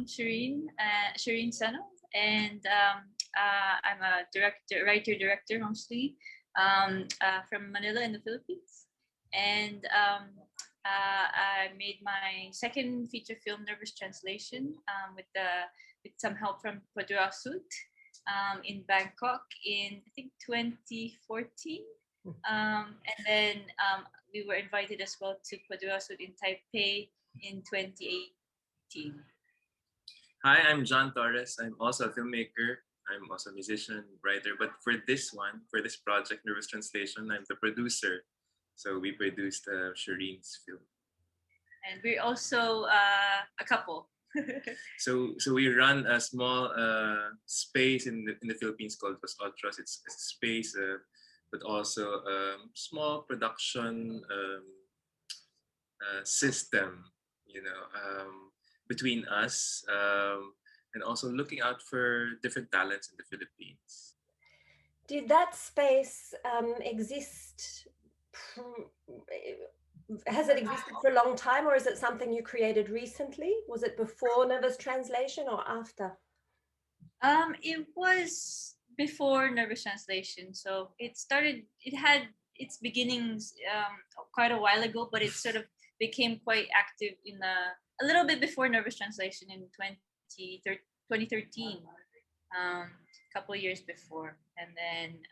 Shireen Seno, and I'm a writer-director mostly from Manila in the Philippines. And I made my second feature film, Nervous Translation, with some help from Produire in Bangkok in I think 2014. And then we were invited as well to Produire in Taipei in 2018. Hi, I'm John Torres. I'm also a filmmaker. I'm also a musician, writer. But for this project, Nervous Translation, I'm the producer. So we produced Shireen's film. And we're also a couple. So we run a small space in the Philippines called Los Otros. It's a space, but also a small production system, between us, and also looking out for different talents in the Philippines. Did that space exist? Has it existed for a long time, or is it something you created recently? Was it before Nervous Translation or after? It was before Nervous Translation. So it had its beginnings quite a while ago, but it sort of became quite active in a little bit before Nervous Translation in 2013, a couple of years before. And then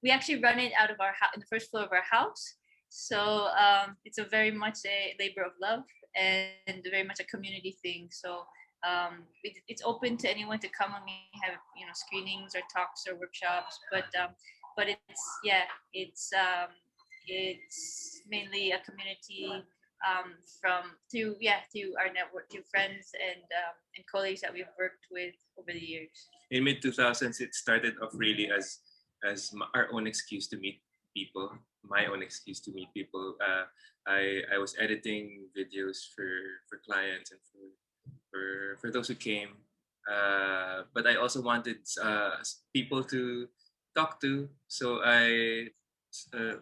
we actually run it out of our house, in the first floor of our house. So it's a very much a labor of love and very much a community thing. So it's open to anyone to come and we have screenings or talks or workshops. But it's mainly a community through our network, through friends and colleagues that we've worked with over the years. In mid 2000s, it started off really as our own excuse to meet people. My own excuse to meet people. I was editing videos for clients and for those who came, but I also wanted people to talk to. So I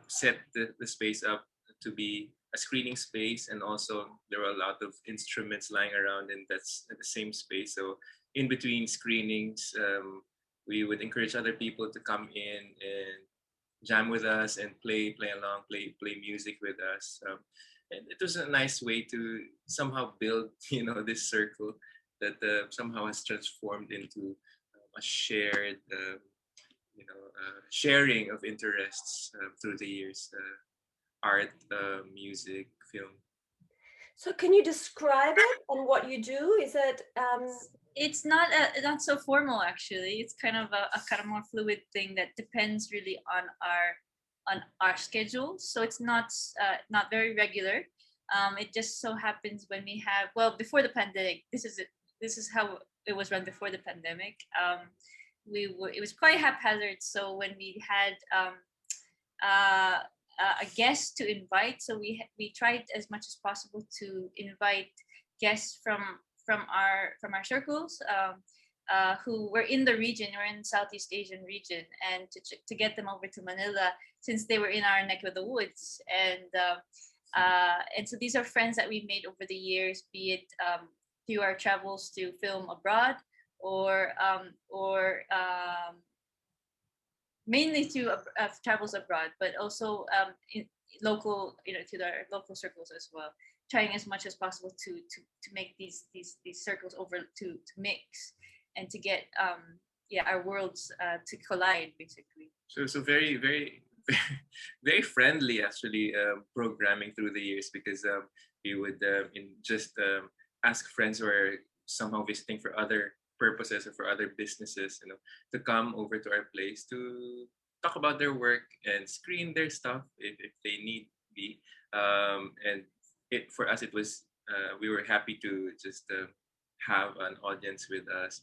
set the space up to be a screening space, and also there were a lot of instruments lying around in the same space. So in between screenings, we would encourage other people to come in and jam with us and play along, play music with us. And it was a nice way to somehow build, this circle that somehow has transformed into a shared, sharing of interests through the years, art, music, film. So can you describe it and what you do? Is it? It's not so formal actually. It's kind of a kind of more fluid thing that depends really on our schedule. So it's not very regular. It just so happens when we have before the pandemic. This is how it was run before the pandemic. It was quite haphazard. So when we had a guest to invite, so we tried as much as possible to invite guests from our circles who were in the region or in Southeast Asian region, and to get them over to Manila since they were in our neck of the woods. And so these are friends that we've made over the years, be it through our travels to film abroad or mainly through travels abroad, but also in local, to their local circles as well, trying as much as possible to make these circles over to mix and to get our worlds to collide basically. So very very very friendly actually, programming through the years, because we would ask friends who are somehow visiting for other purposes or for other businesses, to come over to our place to talk about their work and screen their stuff if they need be. And for us, it was we were happy to just have an audience with us,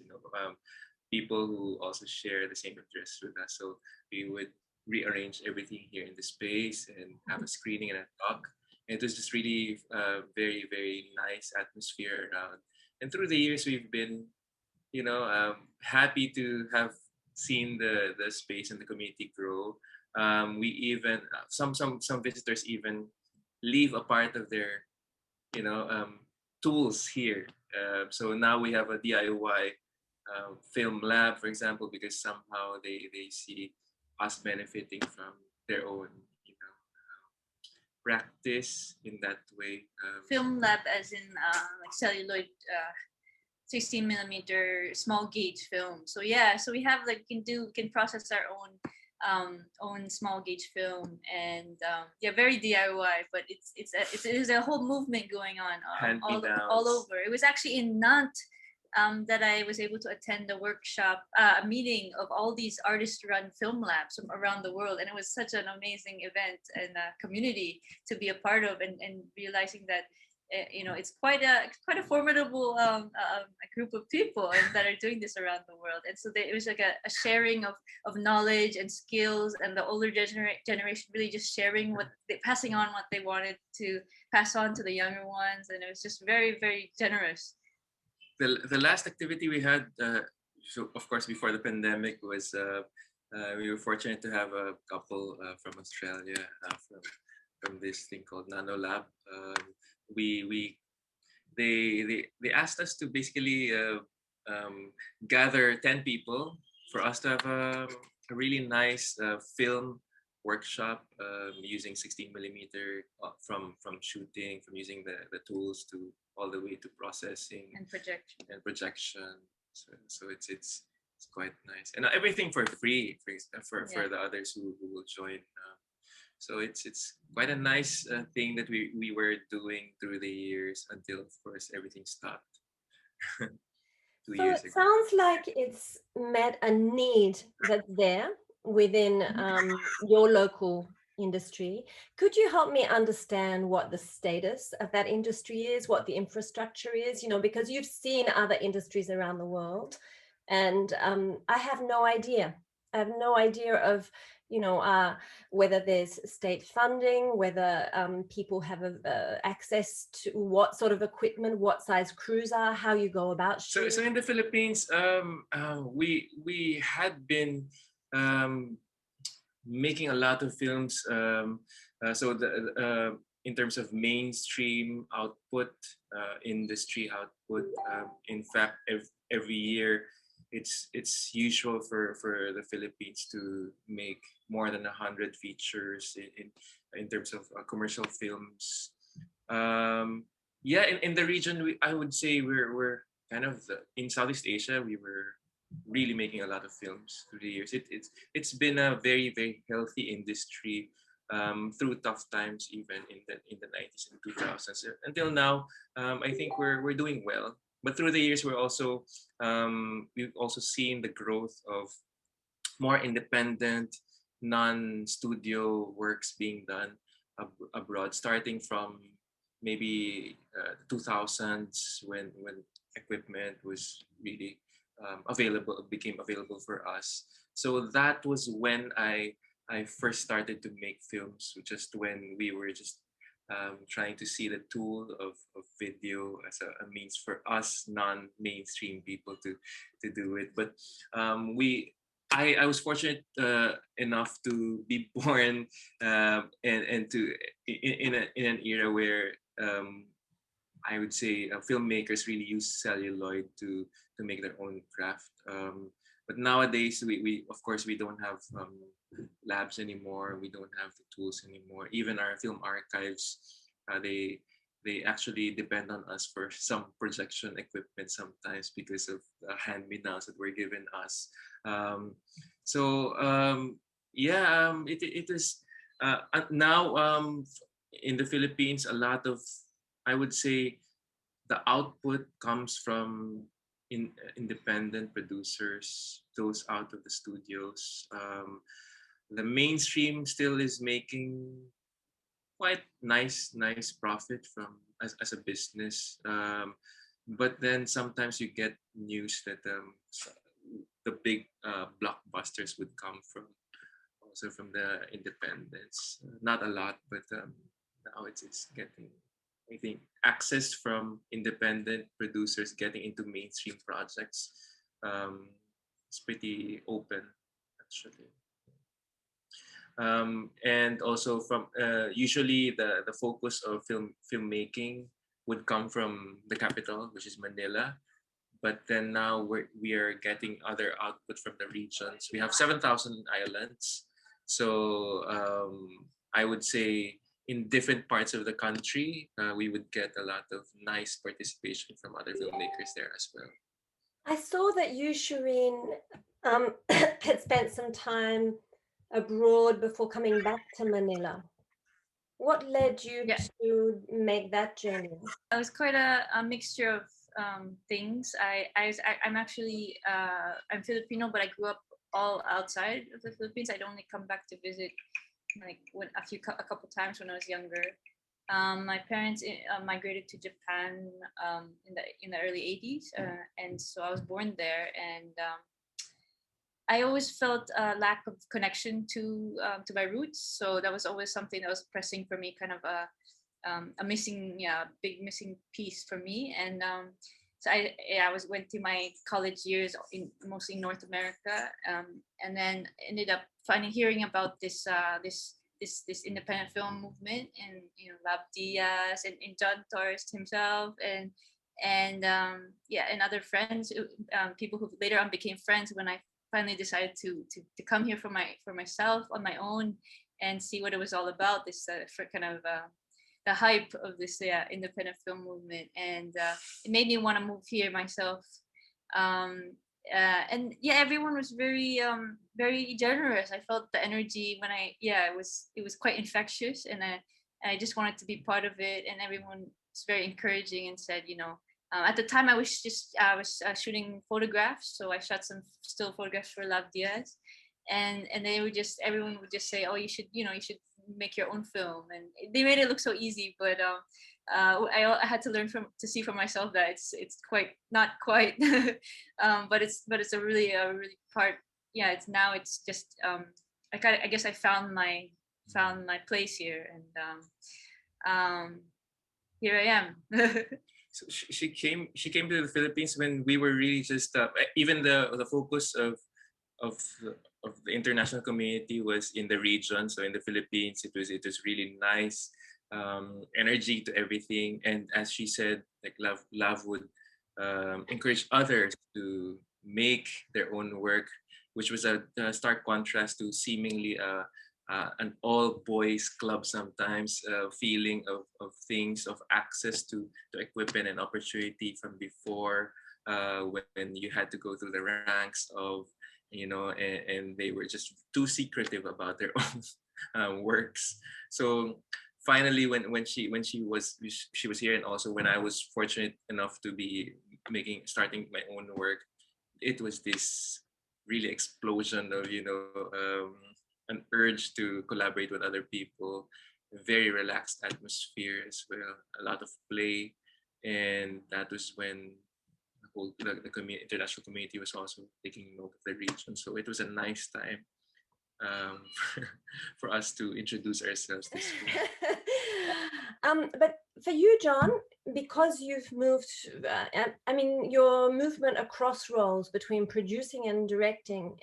people who also share the same interests with us. So we would rearrange everything here in the space and have a screening and a talk. And it was just really very, very nice atmosphere around. And through the years, we've been, happy to have seen the space and the community grow. We even some visitors even leave a part of their tools here So now we have a DIY film lab, for example, because somehow they see us benefiting from their own, you know, practice in that way. Film lab, as in like celluloid, 16 millimeter small gauge film. So yeah, so we have like we can process our own small gauge film, and yeah, very DIY, but it is a whole movement going on all over. It was actually in Nantes that I was able to attend a workshop, a meeting of all these artist-run film labs from around the world, and it was such an amazing event and community to be a part of, and realizing that it's quite a formidable a group of people and that are doing this around the world. And so it was like a sharing of knowledge and skills, and the older generation really just sharing passing on what they wanted to pass on to the younger ones, and it was just very, very generous. The last activity we had, so of course before the pandemic, was we were fortunate to have a couple from Australia from this thing called Nano Lab. They asked us to basically gather 10 people for us to have a really nice film workshop using 16 millimeter from shooting, from using the tools to all the way to processing and projection. So it's quite nice, and everything for free for the others who will join. So it's quite a nice thing that we were doing through the years until, of course, everything stopped. 2 years ago. It sounds like it's met a need that's there within your local industry. Could you help me understand what the status of that industry is, what the infrastructure is, because you've seen other industries around the world, and I have no idea. I have no idea of whether there's state funding, whether people have access to what sort of equipment, what size crews are, how you go about shooting. So in the Philippines, we had been making a lot of films. In terms of mainstream output, industry output, in fact, every year, it's usual for the Philippines to make more than 100 features in terms of commercial films. In the region, I would say we're kind of in Southeast Asia. We were really making a lot of films through the years. It's been a very, very healthy industry through tough times, even in the 90s and 2000s until now. I think we're doing well. But through the years, we've also seen the growth of more independent, non-studio works being done abroad, starting from maybe 2000s when equipment was really became available for us. So that was when I first started to make films, just when we were just trying to see the tool of video as a means for us non-mainstream people to do it. But I was fortunate enough to be born and to in an era where I would say filmmakers really use celluloid to make their own craft. But nowadays, we of course we don't have labs anymore. We don't have the tools anymore. Even our film archives, they actually depend on us for some projection equipment sometimes because of the hand-me-downs that were given us. It is now in the Philippines. A lot of, I would say, the output comes from independent producers, those out of the studios. The mainstream still is making quite nice profit from as a business. But then sometimes you get news that the big blockbusters would come also from the independents. Not a lot, but now it's getting, I think, access from independent producers getting into mainstream projects. It's pretty open, actually. And also from usually the focus of filmmaking would come from the capital, which is Manila. But then now we are getting other output from the regions. We have 7,000 islands. So I would say in different parts of the country, we would get a lot of nice participation from other filmmakers there as well. I saw that you, Shireen, had spent some time abroad before coming back to Manila. What led you Yeah, to make that journey? it was quite a mixture of things. I'm actually I'm Filipino, but I grew up all outside of the Philippines. I'd only come back to visit like a couple times when I was younger. My parents migrated to Japan in the early 80s, and so I was born there. And I always felt a lack of connection to my roots. So that was always something that was pressing for me, kind of a missing, yeah, big missing piece for me. And so I went through my college years in mostly North America, and then ended up hearing about this independent film movement, and Lab Diaz and John Torres himself, and other friends, people who later on became friends when I finally decided to come here for myself on my own and see what it was all about. This for kind of the hype of this independent film movement, and it made me want to move here myself. And yeah, everyone was very generous. I felt the energy when it was quite infectious, and I just wanted to be part of it. And everyone was very encouraging and said, at the time I was shooting photographs, so I shot some still photographs for Love Diaz, and everyone would just say, oh, you should make your own film, and they made it look so easy, but I had to learn to see for myself that it's quite not quite, but it's a really part. Yeah, it's just I guess I found my place here, and here I am. So she came to the Philippines when we were really just even the focus of of the international community was in the region. So in the Philippines, it was really nice energy to everything. And as she said, like love would encourage others to make their own work, which was a stark contrast to seemingly an all boys club sometimes, feeling of things, of access to equipment and opportunity from before, when you had to go through the ranks of, and they were just too secretive about their own works. So finally, when she was here, and also when I was fortunate enough to be starting my own work, it was this really explosion of an urge to collaborate with other people, a very relaxed atmosphere as well, a lot of play, and that was when the international community was also taking note of the region. So it was a nice time for us to introduce ourselves this way. But for you, John, because you've moved, I mean, your movement across roles between producing and directing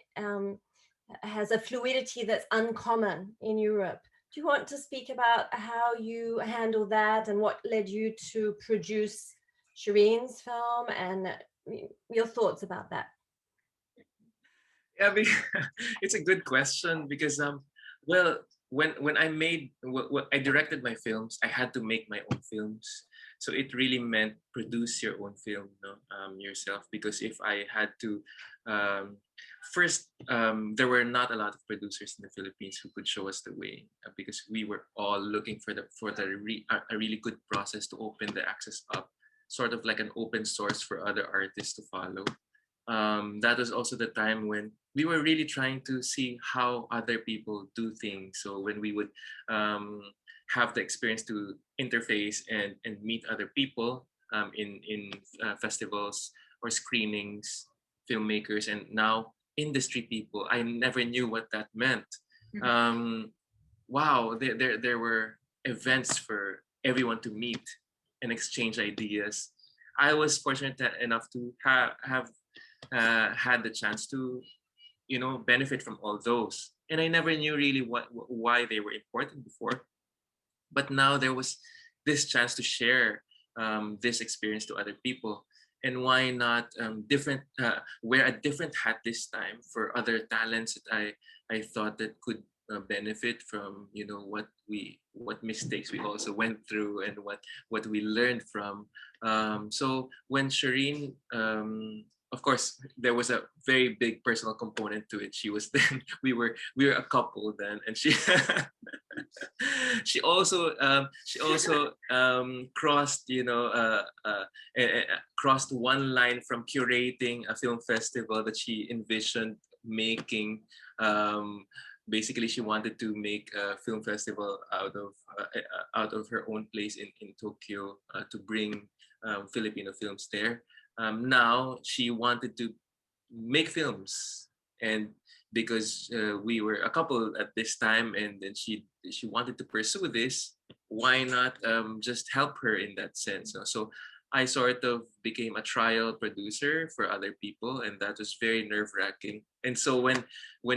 has a fluidity that's uncommon in Europe. Do you want to speak about how you handle that and what led you to produce Shireen's film, and your thoughts about that? Yeah, it's a good question because well, when I made what I directed my films, I had to make my own films. So it really meant produce your own film, yourself. Because if I had to, first, there were not a lot of producers in the Philippines who could show us the way, because we were all looking for a really good process to open the access up, sort of like an open source for other artists to follow. That was also the time when we were really trying to see how other people do things. So when we would have the experience to interface and meet other people in festivals or screenings, filmmakers, and now industry people, I never knew what that meant. Wow, there were events for everyone to meet and exchange ideas. I was fortunate enough to have had the chance to benefit from all those, and I never knew really why they were important before, but now there was this chance to share this experience to other people, and why not wear a different hat this time for other talents that I thought that could benefit from, you know, what mistakes we also went through, and what we learned from. So when Shireen, of course, there was a very big personal component to it. She was then we were a couple then, and she she also crossed, you know, crossed one line from curating a film festival that she envisioned making. Basically, she wanted to make a film festival out of her own place in Tokyo, to bring Filipino films there. Now she wanted to make films, and because we were a couple at this time, and then she wanted to pursue this, why not just help her in that sense? So I sort of became a trial producer for other people, and that was very nerve-wracking. And so when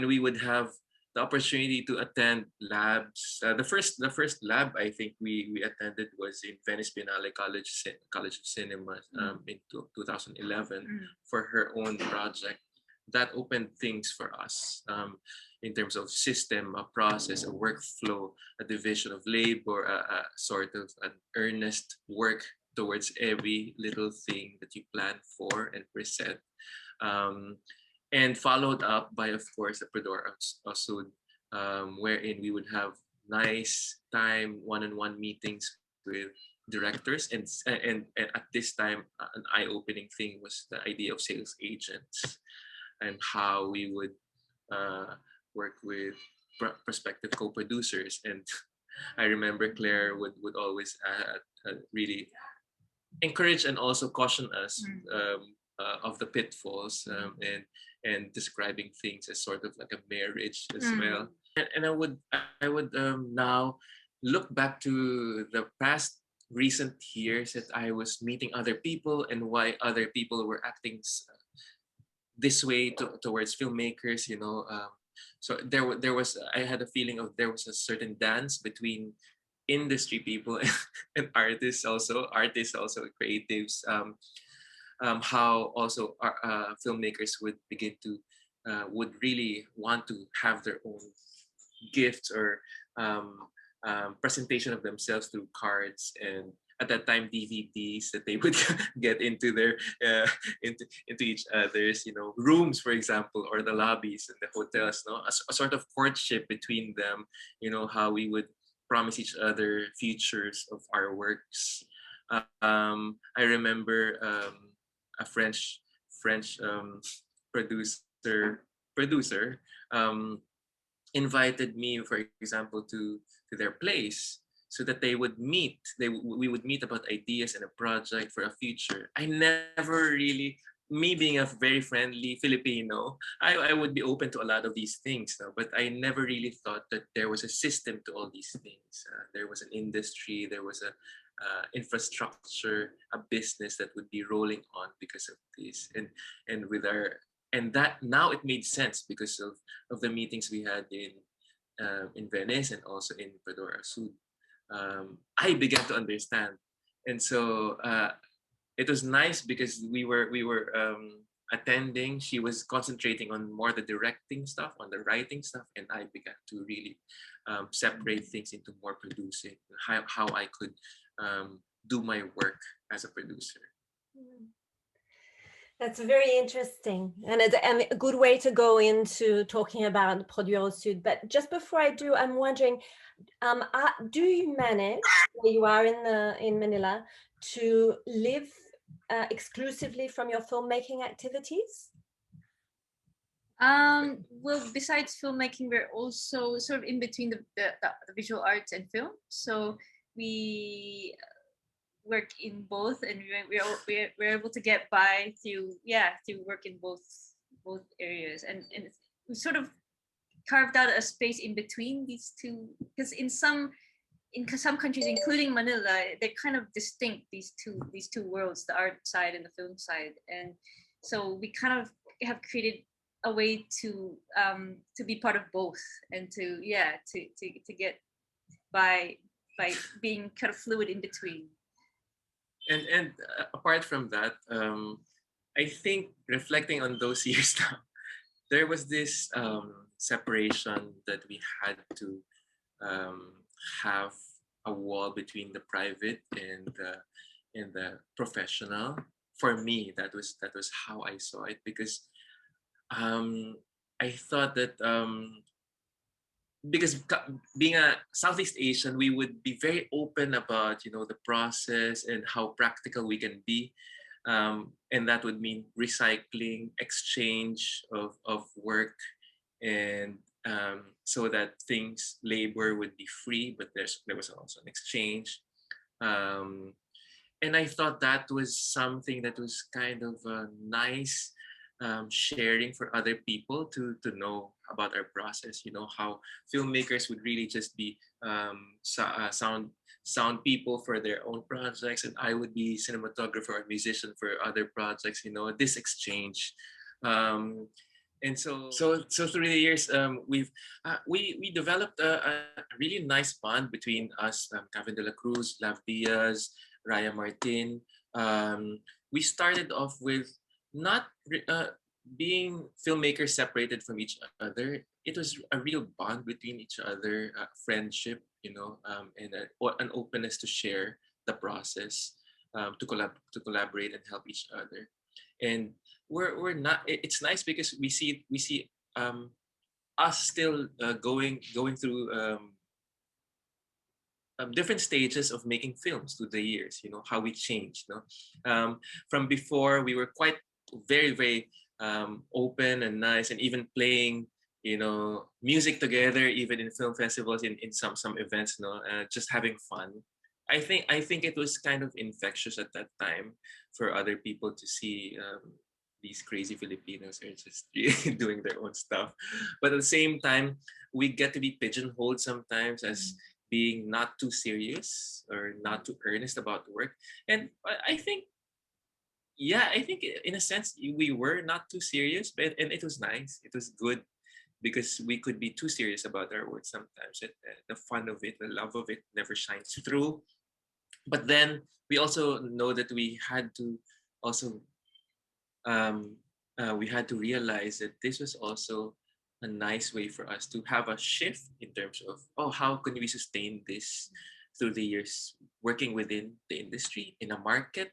we would have the opportunity to attend labs, the first lab I think we attended was in Venice Biennale College of Cinema, in 2011, for her own project. That opened things for us, in terms of system, a process, a workflow, a division of labor, a sort of an earnest work towards every little thing that you plan for and present. Um, and followed up by, of course, the Produire also, wherein we would have nice time one-on-one meetings with directors, and at this time, an eye-opening thing was the idea of sales agents, and how we would work with prospective co-producers. And I remember Claire would always really encourage and also caution us, of the pitfalls, and describing things as sort of like a marriage as well. And I would now look back to the past recent years that I was meeting other people, and why other people were acting this way towards filmmakers. You know, so there was, I had a feeling of there was a certain dance between industry people and artists also creatives. How also filmmakers would begin to would really want to have their own gifts, or presentation of themselves through cards, and at that time DVDs that they would get into their into each other's, you know, rooms, for example, or the lobbies and the hotels. No, a sort of courtship between them. You know, how we would promise each other futures of our works. I remember a French producer invited me, for example, to their place, so that they would meet. We would meet about ideas and a project for a future. I never really, me being a very friendly Filipino, I would be open to a lot of these things, no? But I never really thought that there was a system to all these things. There was an industry, there was a infrastructure, a business that would be rolling on because of this, and with our, and that now it made sense because of the meetings we had in Venice and also in Produire Sud. I began to understand, and so it was nice because we were attending. She was concentrating on more the directing stuff, on the writing stuff, and I began to really separate things into more producing, how I could do my work as a producer. That's very interesting, and it's a good way to go into talking about Produire Sud. But just before I do, I'm wondering, do you manage, where you are in Manila, to live exclusively from your filmmaking activities? Well, besides filmmaking, we're also sort of in between the visual arts and film. So we work in both, and we're able to get by through work in both areas, and we sort of carved out a space in between these two, because in some countries, including Manila, they're kind of distinct, these two worlds, the art side and the film side. And so we kind of have created a way to be part of both, and to get by being kind of fluid in between. And apart from that, I think reflecting on those years now, there was this separation that we had to um, have a wall between the private and the professional. For me, that was how I saw it, because um, I thought that being a Southeast Asian, we would be very open about the process and how practical we can be, and that would mean recycling, exchange of work, and so that things labor would be free, but there was also an exchange. Um, and I thought that was something that was kind of nice, sharing for other people to know about our process. How filmmakers would really just be sound people for their own projects, and I would be cinematographer or musician for other projects. This exchange. And so through the years, we developed a really nice bond between us, Kevin de la Cruz, Lav Diaz, Raya Martin. We started off with not being filmmakers separated from each other. It was a real bond between each other, friendship, and an openness to share the process, to collaborate and help each other. And we're not. It's nice because we see us still going through different stages of making films through the years. How we changed. From before, we were quite very very open and nice, and even playing music together, even in film festivals, in some events. Just having fun. I think it was kind of infectious at that time for other people to see. These crazy Filipinos are just doing their own stuff, but at the same time, we get to be pigeonholed sometimes as being not too serious or not too earnest about work. And I think, yeah, I think in a sense we were not too serious, but and it was nice. It was good because we could be too serious about our work sometimes. The fun of it, the love of it, never shines through. But then we also know that also um, we had to realize that this was also a nice way for us to have a shift in terms of, oh, how can we sustain this through the years working within the industry in a market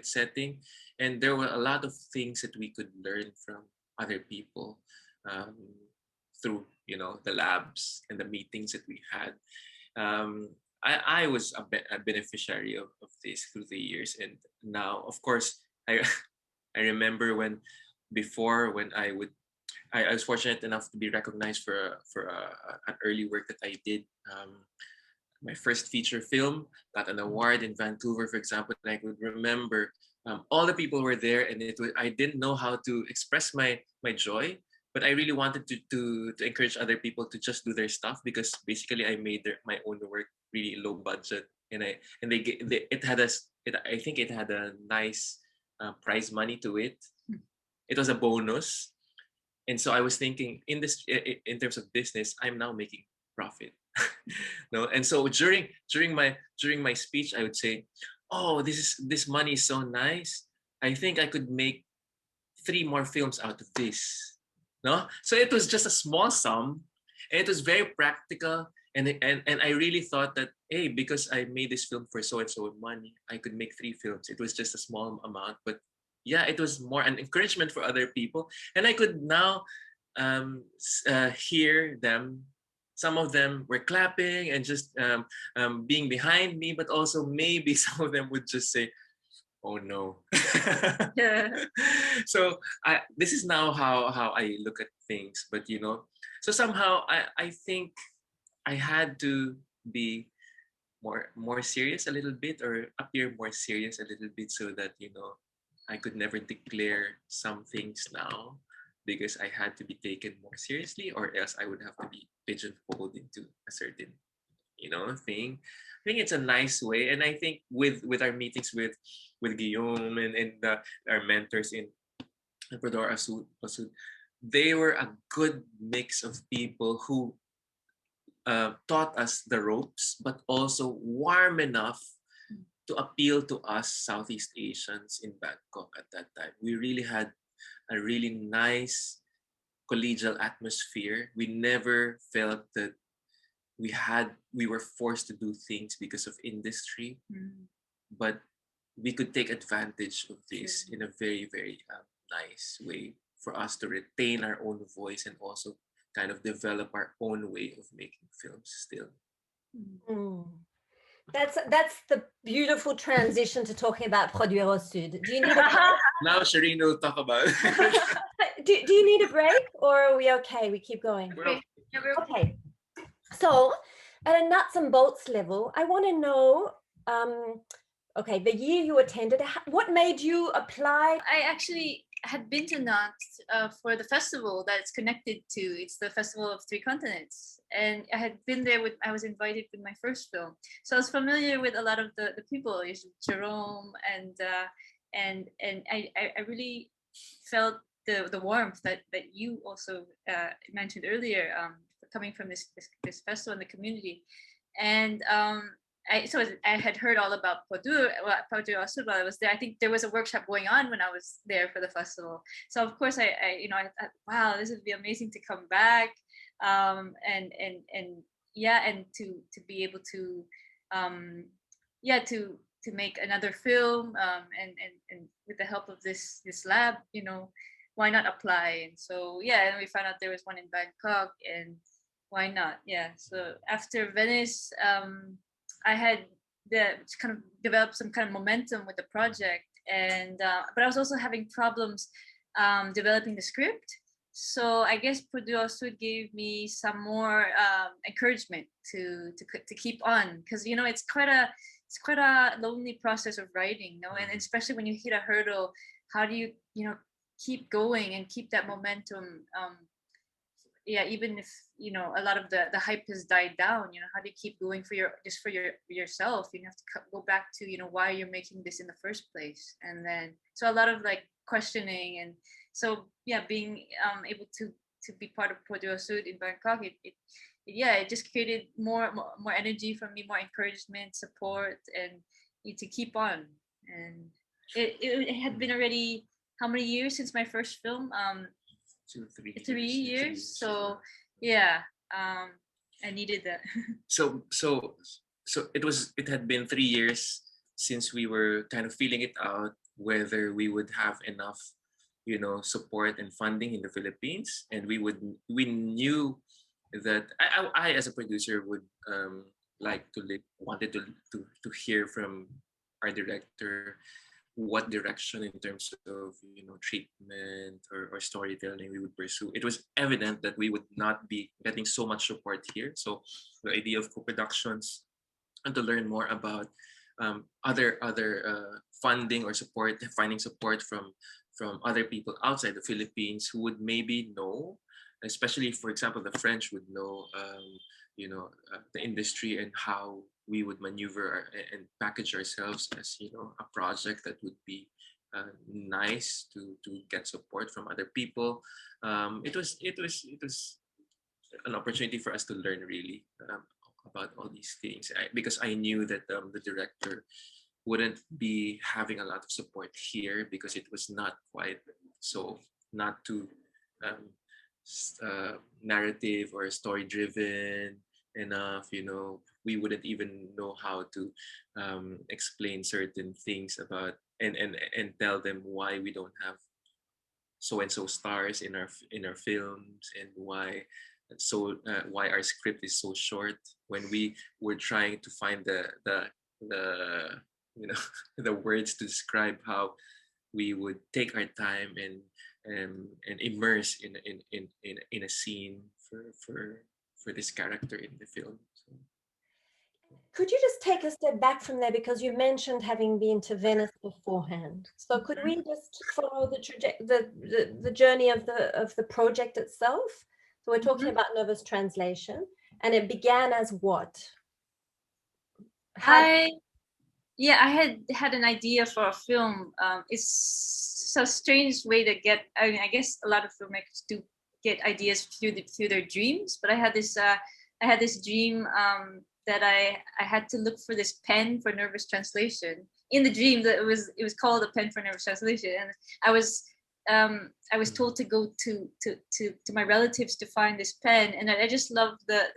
setting. And there were a lot of things that we could learn from other people, um, through the labs and the meetings that we had. I was a beneficiary of this through the years, and now, of course, I I remember before when I was fortunate enough to be recognized for an early work that I did. My first feature film got an award in Vancouver, for example, and I could remember all the people were there, and I didn't know how to express my joy, but I really wanted to encourage other people to just do their stuff, because basically I made my own work really low budget, and it had I think it had a nice prize money to it. It was a bonus, and so I was thinking, in terms of business, I'm now making profit. No, and so during my speech, I would say, oh, this money is so nice. I think I could make 3 more films out of this. No, so it was just a small sum, and it was very practical. And I really thought that, hey, because I made this film for so and so money, I could make 3 films. It was just a small amount, but yeah, it was more an encouragement for other people, and I could now hear them. Some of them were clapping and just being behind me, but also maybe some of them would just say, "Oh no." Yeah. So this is now how I look at things, but so somehow I think I had to be more serious a little bit, or appear more serious a little bit, so that I could never declare some things now, because I had to be taken more seriously, or else I would have to be pigeonholed into a certain thing. I think it's a nice way, and I think with our meetings with Guillaume and our mentors in Produire, they were a good mix of people who taught us the ropes, but also warm enough to appeal to us Southeast Asians in Bangkok at that time. We really had a really nice collegial atmosphere. We never felt that we were forced to do things because of industry, but we could take advantage of this in a very, very nice way for us to retain our own voice and also kind of develop our own way of making films still. That's the beautiful transition to talking about Produire au Sud. Do you need a break? Now Shireen will talk about do you need a break, or are we okay? We keep going. Okay. So at a nuts and bolts level, I want to know, okay, the year you attended, what made you apply? I actually had been to Nantes for the festival that it's connected to. It's the Festival of Three Continents. And I had been there I was invited with my first film. So I was familiar with a lot of the people, Jerome, and I really felt the warmth that you also mentioned earlier, coming from this festival in the community. And I had heard all about Produire au Sud while I was there. I think there was a workshop going on when I was there for the festival. So of course I thought, wow, this would be amazing to come back, and to be able to to make another film, and with the help of this lab, why not apply? And so and we found out there was one in Bangkok, and why not? So after Venice, I had kind of developed some kind of momentum with the project, and but I was also having problems developing the script. So I guess Produire au Sud gave me some more encouragement to keep on, because it's quite a lonely process of writing, and especially when you hit a hurdle, how do you keep going and keep that momentum? Even if a lot of the hype has died down, how do you keep going for yourself? You have to go back to why you're making this in the first place, and then so a lot of like questioning, and so being able to be part of Produire au Sud in Bangkok, it just created more energy for me, more encouragement, support, and to keep on. And it had been already how many years since my first film? 3 years. So I needed that. so it had been 3 years since we were kind of feeling it out whether we would have enough support and funding in the Philippines, and we knew that I as a producer would wanted to hear from our director what direction in terms of treatment or storytelling we would pursue. It was evident that we would not be getting so much support here. So the idea of co-productions and to learn more about other funding or support, finding support from other people outside the Philippines who would maybe know, especially for example the French would know the industry and how we would maneuver and package ourselves as a project that would be nice to get support from other people. It was an opportunity for us to learn really about all these things, because I knew that the director wouldn't be having a lot of support here because it was not quite so not too narrative or story driven enough. We wouldn't even know how to explain certain things about and tell them why we don't have so and so stars in our films, and why our script is so short when we were trying to find the the words to describe how we would take our time and immerse in a scene for this character in the film. So. Could you just take a step back from there, because you mentioned having been to Venice beforehand? So could we just follow the journey of the project itself? So we're talking about Nova's translation, and it began as what? I had an idea for a film. It's a strange way to get. I guess a lot of filmmakers do get ideas through their dreams. But I had this dream that I had to look for this pen for nervous translation. In the dream, that it was called a pen for nervous translation, and I was told to go to my relatives to find this pen, and I just loved the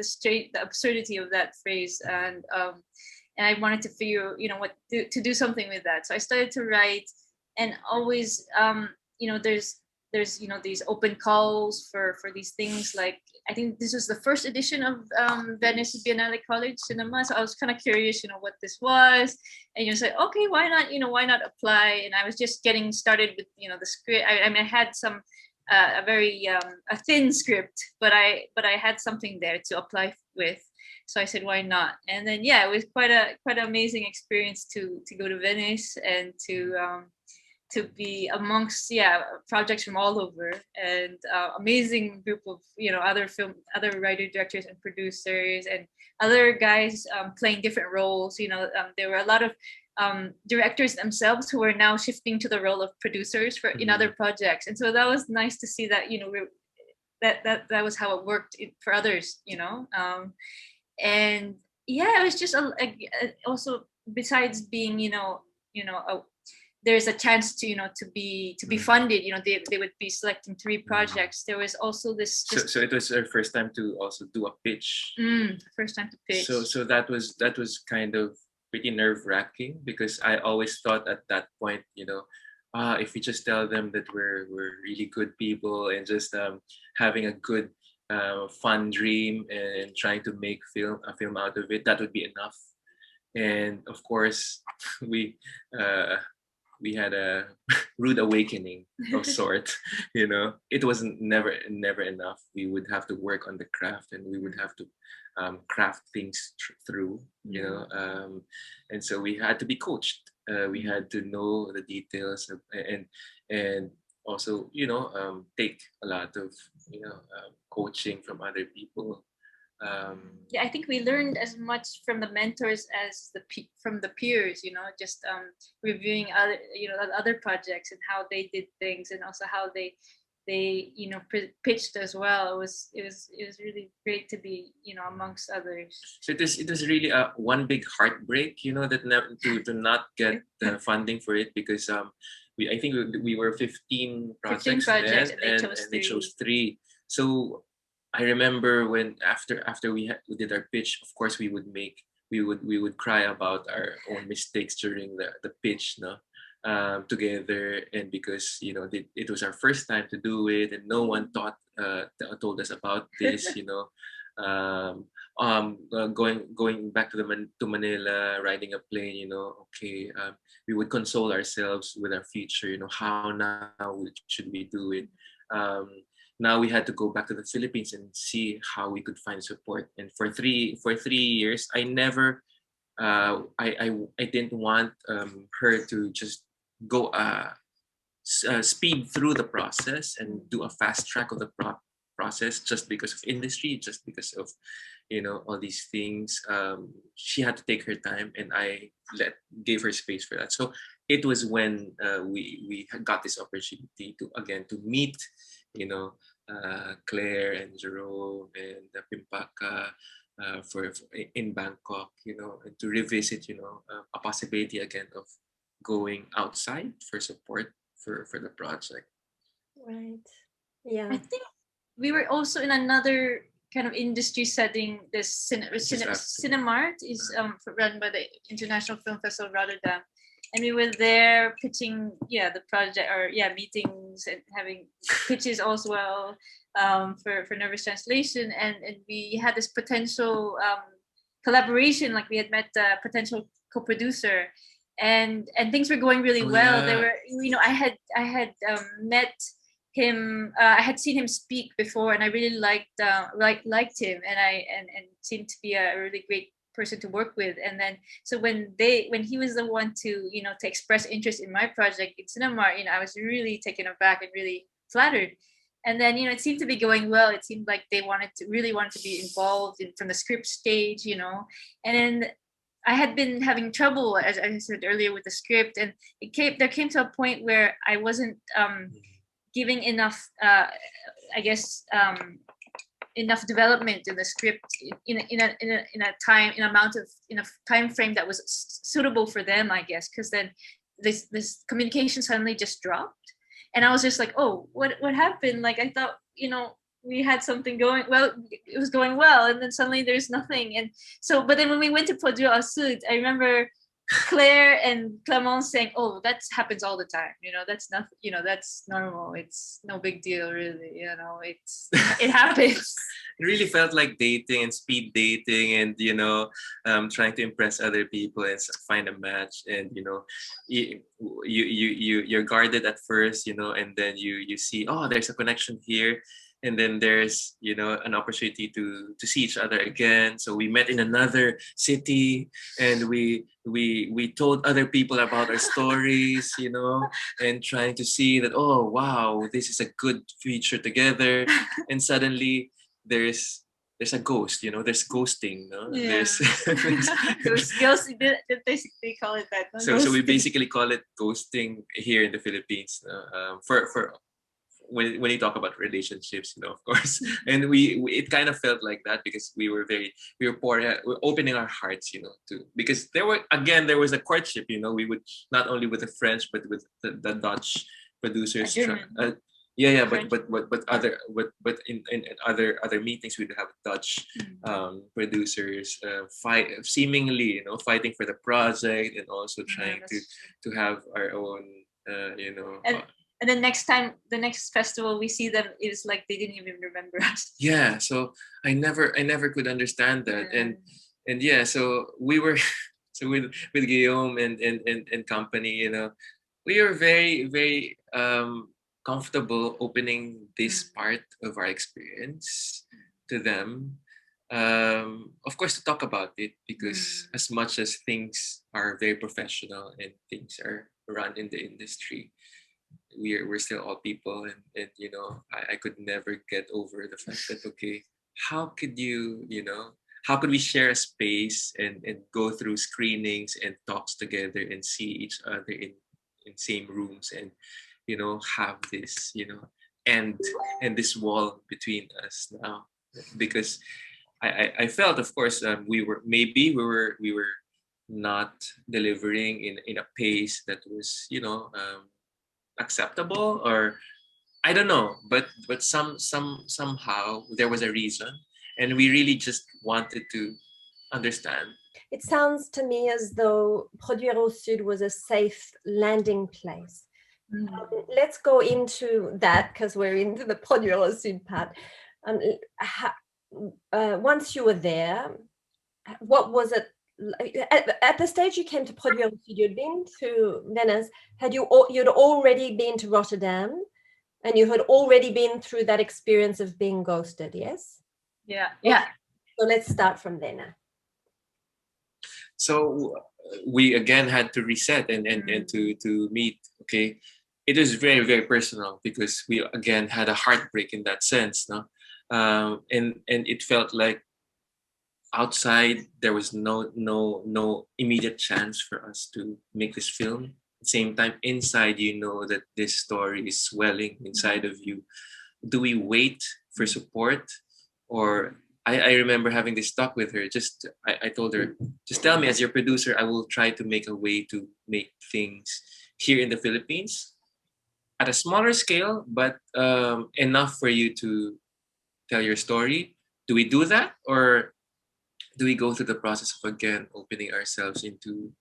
absurdity of that phrase, and I wanted to figure, what to do something with that. So I started to write, and always, there's these open calls for these things. Like, I think this was the first edition of Venice Biennale College Cinema, so I was kind of curious, what this was, and you say, okay, why not apply? And I was just getting started with the script. I mean, I had some a very a thin script, but I had something there to apply with. So I said, why not? And then it was quite an amazing experience to go to Venice and to be amongst projects from all over, and amazing group of other writer directors and producers and other guys playing different roles. There were a lot of directors themselves who are now shifting to the role of producers for in other projects, and so that was nice to see that that was how it worked for others. And it was just also, besides being there's a chance to to be funded. They would be selecting 3 projects. There was also this. So it was our first time to also do a pitch. First time to pitch. So that was kind of pretty nerve-wracking, because I always thought at that point, if we just tell them that we're really good people and just having a good fun dream and trying to make a film out of it, that would be enough. And of course, we had a rude awakening of sort. It wasn't never enough. We would have to work on the craft, and we would have to craft things through. And so we had to be coached. We had to know the details and also take a lot of coaching from other people. I think we learned as much from the mentors as from the peers. Just reviewing other projects and how they did things, and also how they pitched as well. It was really great to be amongst others. So it was really one big heartbreak, that to not get the funding for it, because I think we were 15 projects, then, and they chose 3. So I remember when after we did our pitch, of course we would cry about our own mistakes during the pitch, together, and because it was our first time to do it, and no one told us about this. Going back to Manila, riding a plane, we would console ourselves with our future. How now should we do it? Now we had to go back to the Philippines and see how we could find support. And for 3 years, I never, I didn't want her to just go speed through the process and do a fast track of the process just because of industry, just because of all these things. She had to take her time, and I gave her space for that. So it was when we got this opportunity to meet Claire and Jerome and Pimpaka in Bangkok, and to revisit, a possibility again of going outside for support for the project. Right. Yeah. I think we were also in another kind of industry setting. This Cinemart is run by the International Film Festival of Rotterdam. And we were there pitching, the project, or meetings, and having pitches as well for nervous translation. And we had this potential collaboration. Like, we had met a potential co-producer, and things were going really well. They were, I had met him. I had seen him speak before, and I really liked him, and seemed to be a really great person to work with. And then so when he was the one to to express interest in my project in Cinemart, I was really taken aback and really flattered. And then it seemed to be going well. It seemed like they really wanted to be involved from the script stage, and then I had been having trouble, as I said earlier, with the script, and there came to a point where I wasn't giving enough enough development in the script in a time frame that was suitable for them, I guess, because then this communication suddenly just dropped, and I was just like, oh, what happened? Like, I thought, we had something going well, it was going well, and then suddenly there's nothing. And so, but then when we went to Produire, I remember Claire and Clement saying, oh, that happens all the time, that's nothing, that's normal, it's no big deal, really, it happens. It really felt like dating and speed dating, and trying to impress other people and find a match. And you're guarded at first, and then you see, oh, there's a connection here, and then there's an opportunity to see each other again. So we met in another city, and we told other people about our stories, and trying to see that, oh wow, this is a good future together. And suddenly there's a ghost, there's ghosting, no? Yeah. There's ghost, they call it that, no? So we basically call it ghosting here in the Philippines, for when you talk about relationships, of course. And we it kind of felt like that, because we're opening our hearts, because there was a courtship, we would not only with the French, but with the Dutch producers. But in other meetings we'd have Dutch producers seemingly fighting for the project, and also trying to have our own and then the next festival we see them, is like they didn't even remember us. Yeah, so I never could understand that. And yeah, so we were so with Guillaume and company, we were very, very comfortable opening this part of our experience to them. Of course, to talk about it, because as much as things are very professional and things are run in the industry, we're still all people, and I could never get over the fact that, okay, how could how could we share a space and go through screenings and talks together and see each other in same rooms, and have this and this wall between us now. Because I felt, of course, we were not delivering in a pace that was acceptable, or I don't know, but somehow there was a reason, and we really just wanted to understand. It sounds to me as though Produire au Sud was a safe landing place. Let's go into that, because we're into the Produire au Sud part. Once you were there, what was it? At the stage you came to Produire au Sud, you'd been to Venice. You'd already been to Rotterdam, and you had already been through that experience of being ghosted, yes? Yeah. So let's start from there now. So we again had to reset and to meet. Okay, it was very, very personal, because we again had a heartbreak in that sense, no? And it felt like outside there was no immediate chance for us to make this film. At the same time, inside, that this story is swelling inside of you. Do we wait for support, or I remember having this talk with her. I told her, just tell me, as your producer, I will try to make a way to make things here in the Philippines at a smaller scale, but enough for you to tell your story. Do we do that, or do we go through the process of again opening ourselves into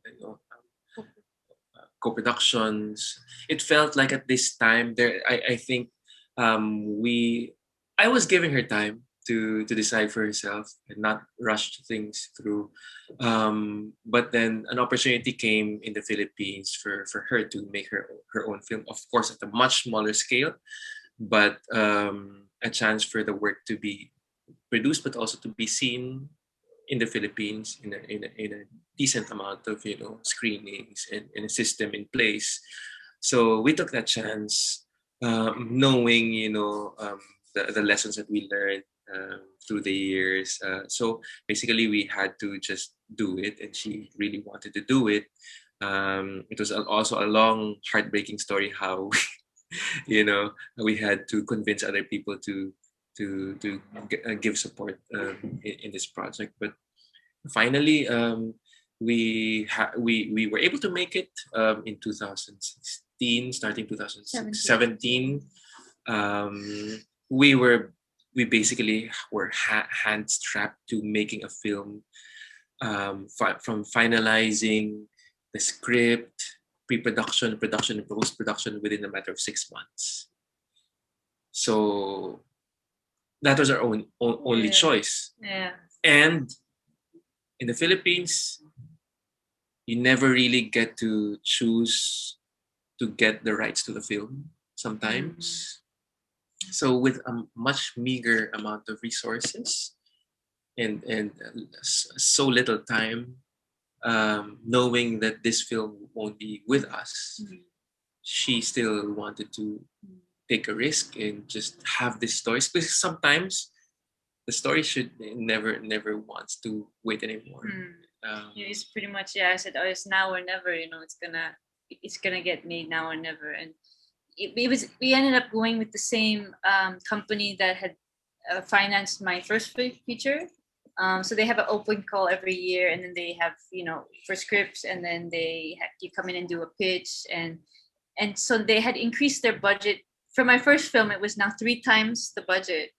co-productions? It felt like at this time there, I think I was giving her time to decide for herself and not rush things through. But then an opportunity came in the Philippines for her to make her own film, of course at a much smaller scale, but a chance for the work to be produced, but also to be seen in the Philippines in a decent amount of screenings and a system in place. So we took that chance, knowing the lessons that we learned through the years. So basically, we had to just do it, and she really wanted to do it. It was also a long, heartbreaking story how we had to convince other people to give support in this project. But finally, we were able to make it in 2016, starting 2017. We basically were hand strapped to making a film, from finalizing the script, pre-production, production, and post-production within a matter of 6 months. So that was our only choice. Yeah. And in the Philippines, you never really get to choose to get the rights to the film sometimes. So with a much meager amount of resources and so little time, knowing that this film won't be with us, she still wanted to take a risk and just have this story. Because sometimes the story should never wants to wait anymore. It's pretty much, I said, oh, it's now or never. It's gonna get made now or never. And we ended up going with the same company that had financed my first feature. So they have an open call every year, and then they have for scripts, and then you come in and do a pitch, and so they had increased their budget. For my first film, it was now 3 times the budget.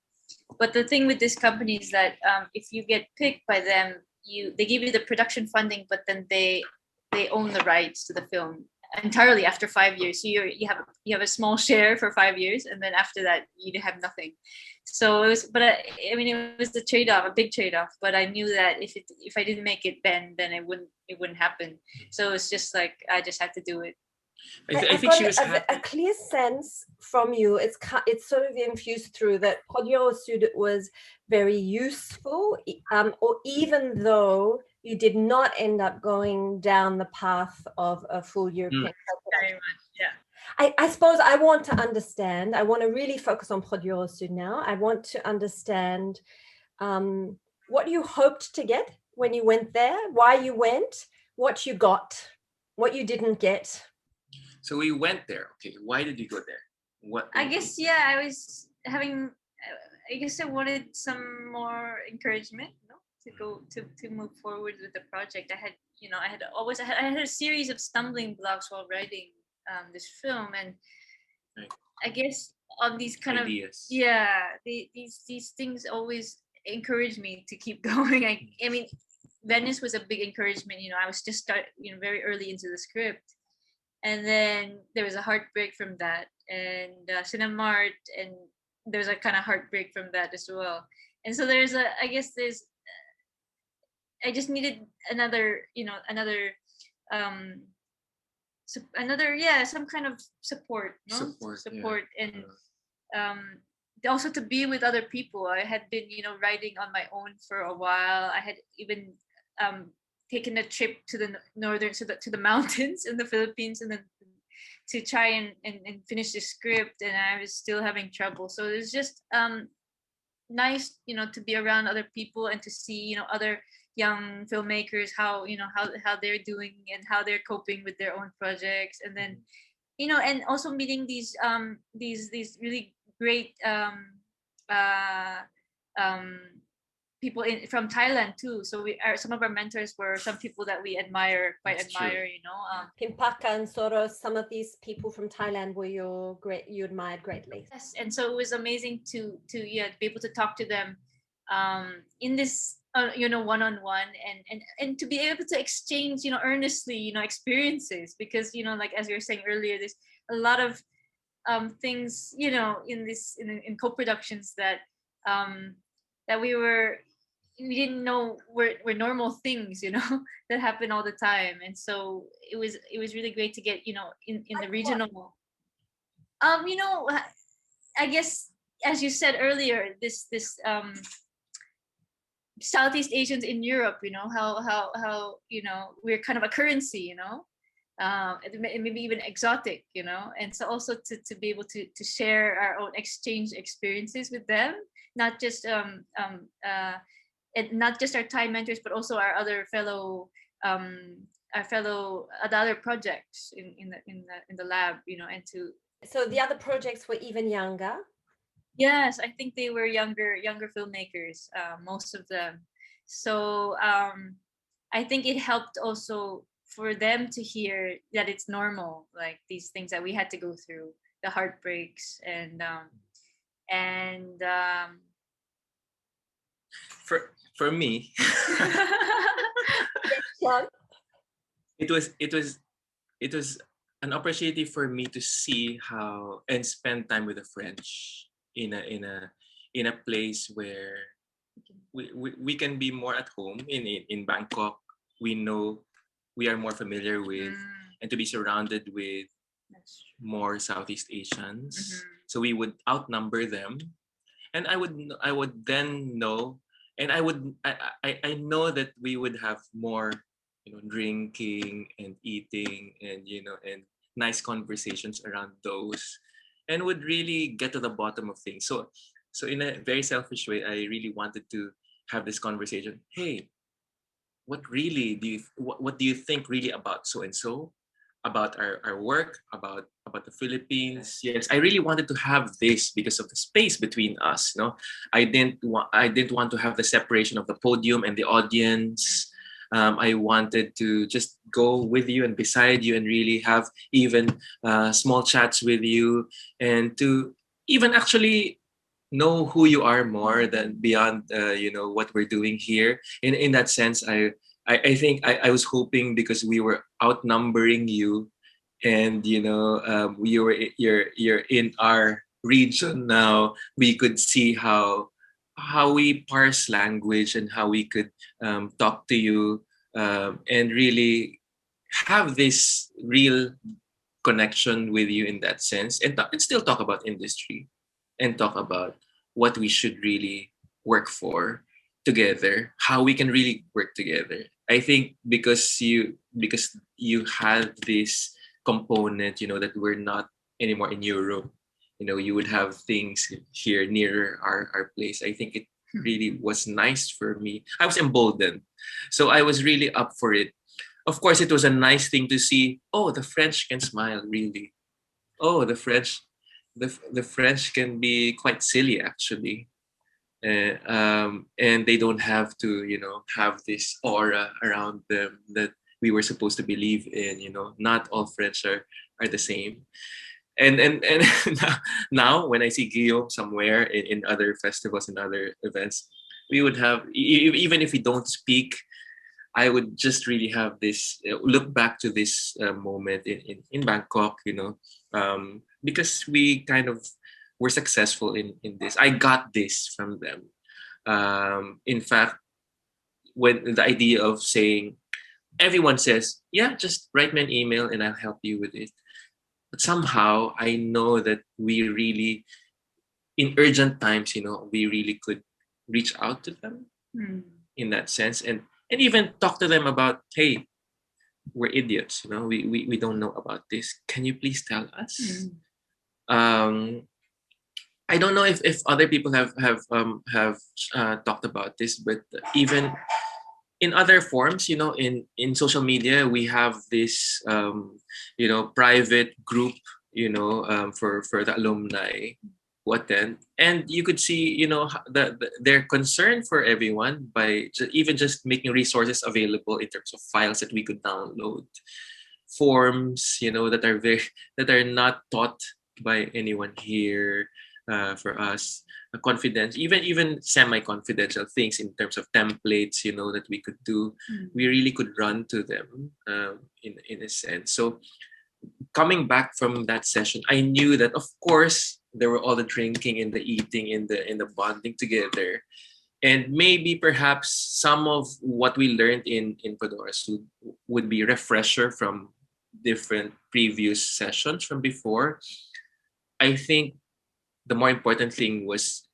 But the thing with this company is that if you get picked by them, they give you the production funding, but then they own the rights to the film entirely after 5 years. So you have a small share for 5 years, and then after that you have nothing. So it was, but it was a trade-off, a big trade-off. But I knew that if I didn't make it then it wouldn't happen. So it's just like I just had to do it. I think she was a clear sense from you. It's sort of infused through that Produire was very useful, or even though you did not end up going down the path of a full European Very much, yeah. I suppose I want to understand. I want to really focus on Produire now. I want to understand what you hoped to get when you went there, why you went, what you got, what you didn't get. So we went there. Okay, why did you go there? What? I guess I was having. I guess I wanted some more encouragement, to go to move forward with the project. I had a series of stumbling blocks while writing this film, and I guess on these kind ideas. These things always encourage me to keep going. I mean, Venice was a big encouragement. I was just very early into the script. And then there was a heartbreak from that, and Cinemart, and there's a kind of heartbreak from that as well. And so I just needed another some kind of support, and also to be with other people. I had been writing on my own for a while. I had even taken a trip to the northern to the mountains in the Philippines, and then to try and finish the script, and I was still having trouble. So it was just nice to be around other people and to see other young filmmakers, how they're doing and how they're coping with their own projects, and then and also meeting these really great people from Thailand too. So some of our mentors were some people that we admire. Pimpaka and Soros, some of these people from Thailand were you admired greatly. Yes, and so it was amazing to be able to talk to them in this one-on-one, and to be able to exchange earnestly experiences, because like as we were saying earlier, there's a lot of things in co-productions that that we didn't know were normal things that happen all the time. And so it was really great to get in the regional I guess, as you said earlier, this Southeast Asians in Europe, how we're kind of a currency, maybe even exotic, and so also to be able to share our own exchange experiences with them, not just and not just our Thai mentors, but also our other fellow other projects in the lab, and to. So the other projects were even younger. Yes, I think they were younger filmmakers, most of them. So I think it helped also for them to hear that it's normal, like these things that we had to go through, the heartbreaks and For me, Yeah. it was it was it was an opportunity for me to see how and spend time with the French in a place where we can be more at home in Bangkok. We know we are more familiar with and to be surrounded with that's more Southeast Asians. Mhm. So we would outnumber them, and I would then know, and I know that we would have more, drinking and eating and and nice conversations around those, and would really get to the bottom of things. So in a very selfish way, I really wanted to have this conversation. Hey, what do you think really about so and so, about our work, about the Philippines? Yes, I really wanted to have this because of the space between us. I didn't want to have the separation of the podium and the audience. I wanted to just go with you and beside you and really have even small chats with you, and to even actually know who you are more than beyond what we're doing here. In that sense, I think I was hoping, because we were outnumbering you, and you're in our region now, we could see how we parse language and how we could talk to you, and really have this real connection with you in that sense, and still talk about industry and talk about what we should really work for together, how we can really work together. I think because you had this component, that we're not anymore in Europe. You would have things here nearer our place. I think it really was nice for me. I was emboldened. So I was really up for it. Of course, it was a nice thing to see. Oh, the French can smile, really. Oh, the French can be quite silly, actually. And they don't have to, have this aura around them that we were supposed to believe in. Not all French are the same. And now when I see Guillaume somewhere in other festivals and other events, we would have, even if we don't speak, I would just really have this look back to this moment in Bangkok, because we kind of were successful in this. I got this from them. In fact, when the idea of saying, everyone says, yeah, just write me an email and I'll help you with it. But somehow I know that we really, in urgent times, we really could reach out to them in that sense, and even talk to them about, hey, we're idiots, we don't know about this, can you please tell us? um I don't know if other people have talked about this, but even in other forms, in social media, we have this private group, for the alumni who attend, and you could see, their concern for everyone by even just making resources available in terms of files that we could download, forms, that are very that are not taught by anyone here, for us, confidence, even semi-confidential things in terms of templates, that we could do. We really could run to them, in a sense. So coming back from that session, I knew that, of course, there were all the drinking and the eating and the bonding together, and maybe perhaps some of what we learned in Produire would be refresher from different previous sessions from before. I think the more important thing was,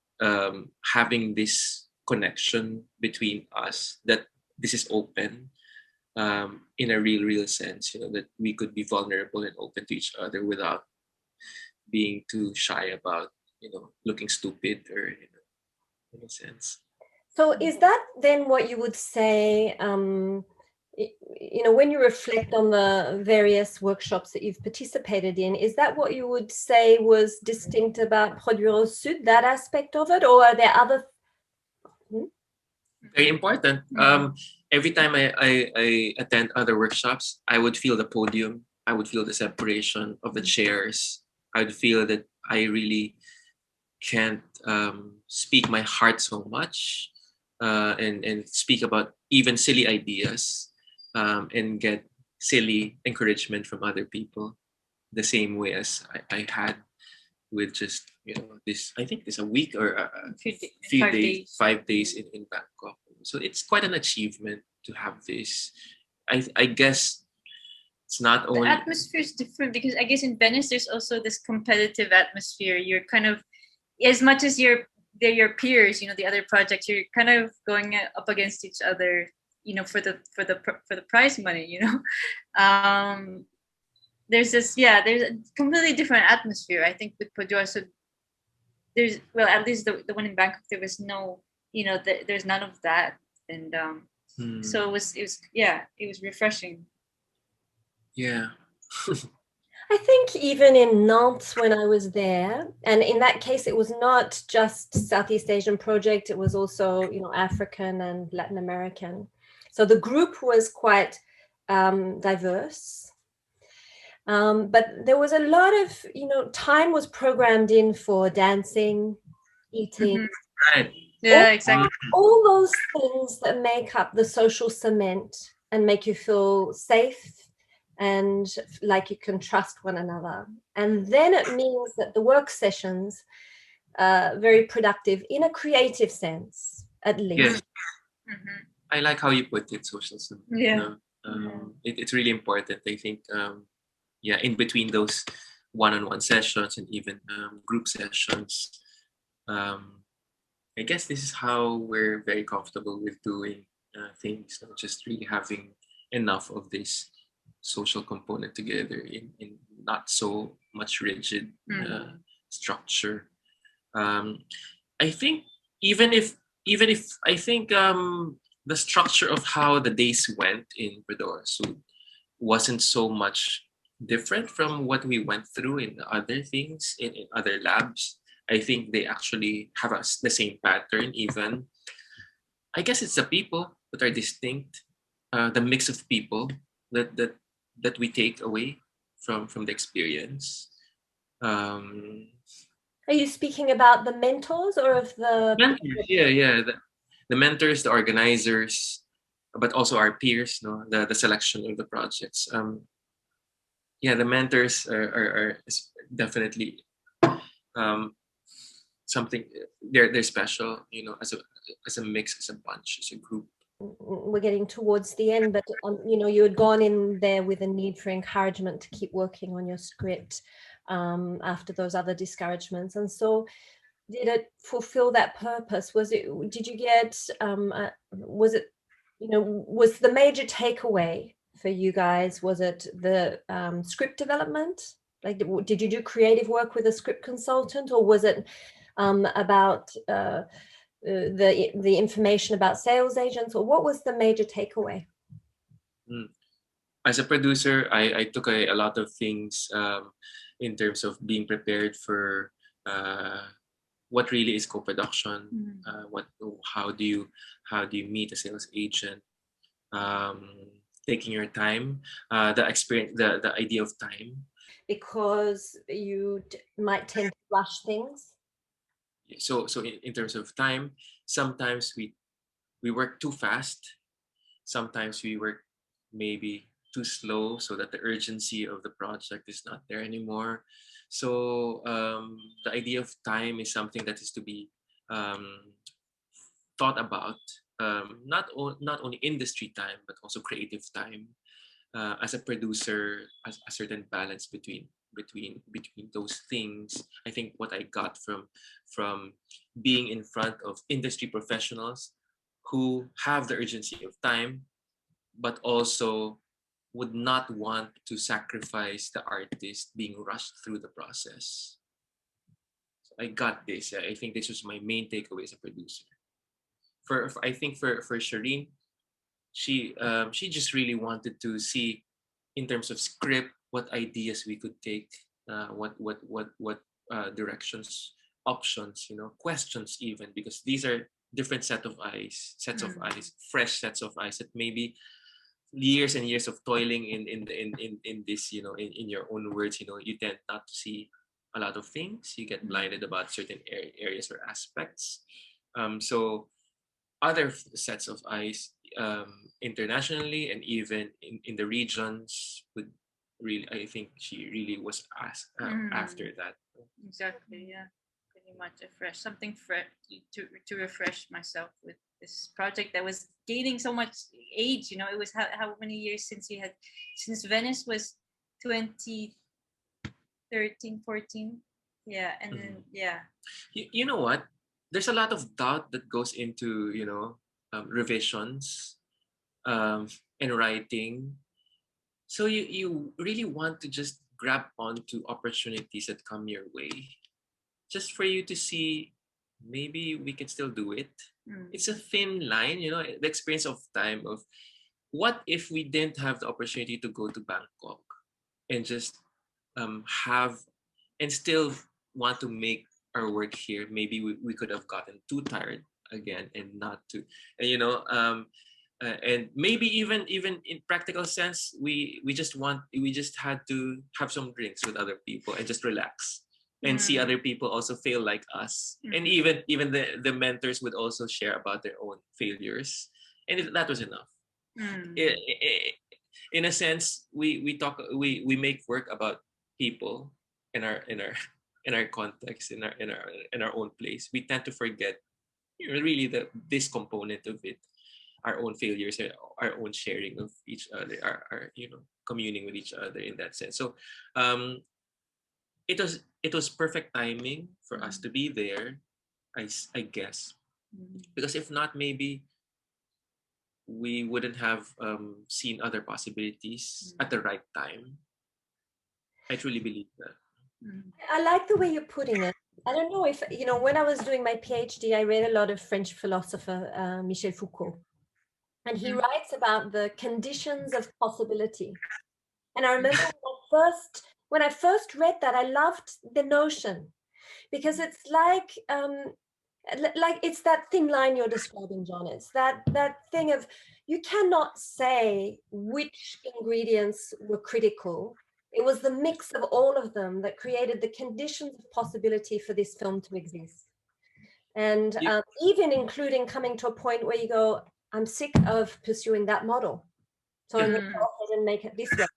having this connection between us, that this is open, in a real sense, that we could be vulnerable and open to each other without being too shy about, looking stupid, or, in a sense. So is that then what you would say when you reflect on the various workshops that you've participated in, is that what you would say was distinct about Produire Sud, that aspect of it, or are there other? Very important. Every time I attend other workshops, I would feel the podium. I would feel the separation of the chairs. I would feel that I really can't speak my heart so much, and speak about even silly ideas, and get silly encouragement from other people, the same way as I had with just this. I think this a week or a few 5 days. 5 days in Bangkok. So it's quite an achievement to have this. I guess it's not The only atmosphere is different because I guess in Venice there's also this competitive atmosphere. You're kind of, as much as they're your peers, the other projects, you're kind of going up against each other, for the prize money. There's there's a completely different atmosphere. I think with Produire, so there's, well, at least the one in Bangkok, there was no, there's none of that, and so it was refreshing. Yeah. I think even in Nantes when I was there, and in that case, it was not just Southeast Asian project, it was also, African and Latin American. So the group was quite diverse. But there was a lot of, time was programmed in for dancing, eating. Right. Yeah, exactly. All those things that make up the social cement and make you feel safe and like you can trust one another. And then it means that the work sessions are very productive in a creative sense, at least. Yes. I like how you put it, social cement. Yeah. It's really important. I think, in between those one-on-one sessions and even group sessions, I guess this is how we're very comfortable with doing things, just really having enough of this social component together in not so much rigid structure. I think even if I think the structure of how the days went in Produire Sud wasn't so much different from what we went through in other things in other labs. I think they actually have the same pattern. Even I guess it's the people that are distinct, the mix of people that we take away from the experience. Are you speaking about the mentors or of the Mentors, yeah. The mentors, the organizers, but also our peers, the selection of the projects. The mentors are definitely something. They're special, as a mix, as a bunch, as a group. We're getting towards the end, but you had gone in there with a need for encouragement to keep working on your script after those other discouragements, and so did it fulfill that purpose? Did you get was it, was the major takeaway for you guys, was it the script development? Like, did you do creative work with a script consultant, or was it about the information about sales agents, or what was the major takeaway? As a producer, I took a lot of things in terms of being prepared for what really is co-production. How do you meet a sales agent? Taking your time, the experience, the idea of time, because you might tend to rush things. So in terms of time, sometimes we work too fast. Sometimes we work maybe too slow, so that the urgency of the project is not there anymore. So the idea of time is something that is to be thought about, not only industry time, but also creative time. As a producer, a certain balance between those things. I think what I got from being in front of industry professionals who have the urgency of time, but also would not want to sacrifice the artist being rushed through the process. So I got this. I think this was my main takeaway as a producer. I think for Shireen, she just really wanted to see, in terms of script, what ideas we could take, what directions, options, questions even, because these are different sets of eyes, fresh sets of eyes that maybe years and years of toiling in this, in your own words, you tend not to see a lot of things. You get blinded about certain areas or aspects. So other sets of eyes, internationally and even in the regions, would really, I think she really was asked after that. Exactly, yeah. Pretty much something fresh to refresh myself with this project that was gaining so much age. It was how many years since Venice was 2013, 14. Yeah, and then You know what? There's a lot of doubt that goes into revisions, and writing. So you really want to just grab onto opportunities that come your way, just for you to see maybe we can still do it. It's a thin line, the experience of time of what if we didn't have the opportunity to go to Bangkok and just have and still want to make our work here. Maybe we could have gotten too tired again and not to, and and maybe even in practical sense, we just had to have some drinks with other people and just relax and see other people also fail like us, and even the mentors would also share about their own failures, and that was enough. In a sense, we make work about people in our context, in our own place. We tend to forget really this component of it, our own failures, our own sharing of each other, our communing with each other in that sense. So it was perfect timing for us to be there, I guess, because if not, maybe we wouldn't have seen other possibilities at the right time. I truly believe that. I like the way you're putting it. I don't know if, when I was doing my PhD, I read a lot of French philosopher Michel Foucault. And he writes about the conditions of possibility. And I remember when I first read that, I loved the notion, because it's like it's that thin line you're describing, John. It's that thing of, you cannot say which ingredients were critical. It was the mix of all of them that created the conditions of possibility for this film to exist. And even including coming to a point where you go, I'm sick of pursuing that model, so I'm going to go ahead and make it this way.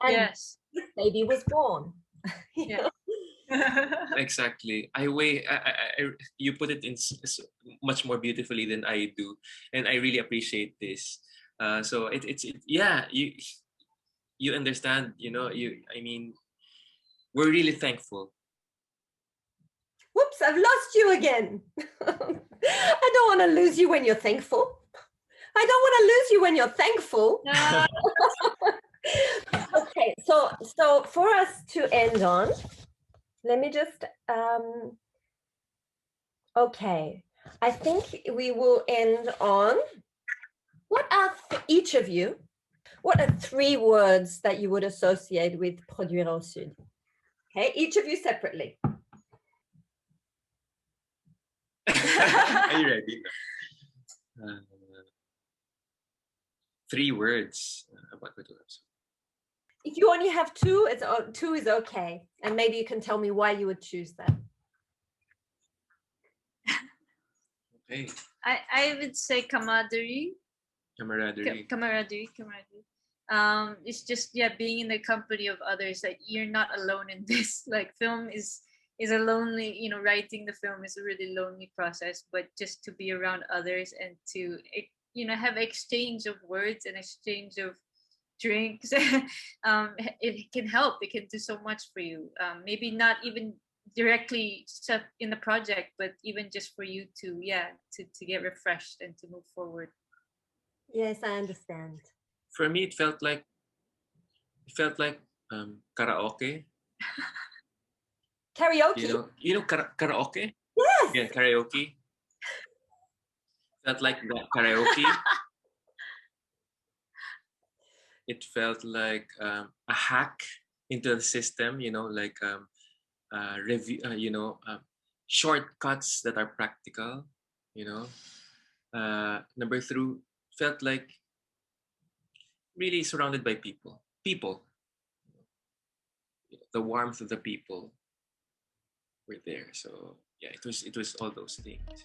And this baby was born. Exactly. You put it in much more beautifully than I do, and I really appreciate this. So you understand. I mean, we're really thankful. Whoops! I've lost you again. I don't want to lose you when you're thankful. I don't want to lose you when you're thankful. Okay, so for us to end on, let me just, okay, I think we will end on, what are each of you, what are 3 words that you would associate with Produire au Sud? Okay, each of you separately. Are you ready? 3 words about Produire au Sud. If you only have 2, 2 is okay. And maybe you can tell me why you would choose that. Okay. I would say camaraderie. Camaraderie. It's just being in the company of others. Like, you're not alone in this. Like, film is a lonely, writing the film is a really lonely process. But just to be around others and to have exchange of words and exchange of drinks, it can help. It can do so much for you. Maybe not even directly stuff in the project, but even just for you to get refreshed and to move forward. Yes, I understand. For me, it felt like karaoke. Karaoke. Karaoke. Yes. Yeah, karaoke. Felt like that karaoke. it felt like a hack into the system, like review, shortcuts that are practical, you know. Number three, felt like really surrounded by people, the warmth of the people were there. So yeah, it was all those things.